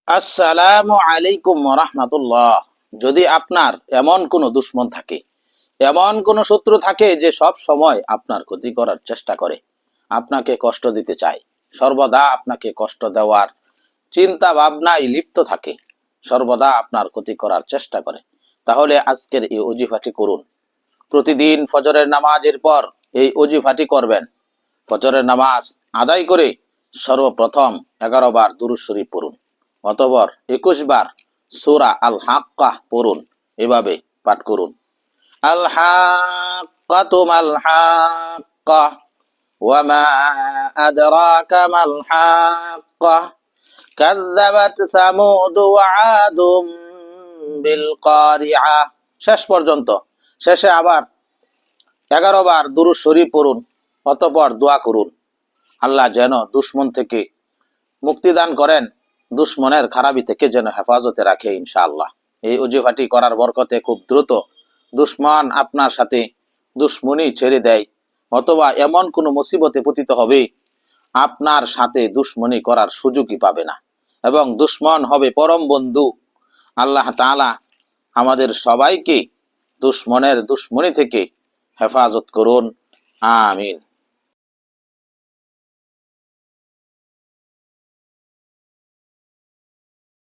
আসসালামু আলাইকুম ওয়া রাহমাতুল্লাহ। যদি আপনার এমন কোনো দুশমন থাকে, এমন কোনো শত্রু থাকে যে সব সময় আপনার ক্ষতি করার চেষ্টা করে, আপনাকে কষ্ট দিতে চায়, সর্বদা আপনাকে কষ্ট দেওয়ার চিন্তা ভাবনায় লিপ্ত থাকে, সর্বদা আপনার ক্ষতি করার চেষ্টা করে, তাহলে আজকের এই ওজিফাটি করুন। প্রতিদিন ফজরের নামাজের পর এই ওজিফাটি করবেন। ফজরের নামাজ আদায় করে সর্বপ্রথম 11 বার দুরূদ শরীফ পড়ুন, অতঃপর 21 বার সূরা আল হাক্কাহ পড়ুন। এভাবে পাঠ করুন: আল হাক্কাতু মাল হাক্কাহ ওয়া মা আদরাকা মাল হাক্কাহ কাযযাবাত সামুদ ওয়া আদুম বিল কারিআহ। শেষ পর্যন্ত। শেষে আবার 11 বার দুরূদ শরীফ পড়ুন, অতঃপর দোয়া করুন আল্লাহ যেন দুশমন থেকে মুক্তি দান করেন, দুশমনের খারাপি থেকে যেন হেফাজতে রাখে ইনশাআল্লাহ। এই ওজিফাটি করার বরকতে খুব দ্রুত দুশমন আপনার সাথে দুশমনি ছেড়ে দেয়, অথবা এমন কোনো মুসিবতে পতিত হবে আপনার সাথে দুশমনি করার সুযোগই পাবে না, এবং দুশমন হবে পরম বন্ধু। আল্লাহ তাআলা আমাদের সবাইকে দুশমনের দুশমনি থেকে হেফাজত করুন। আমিন।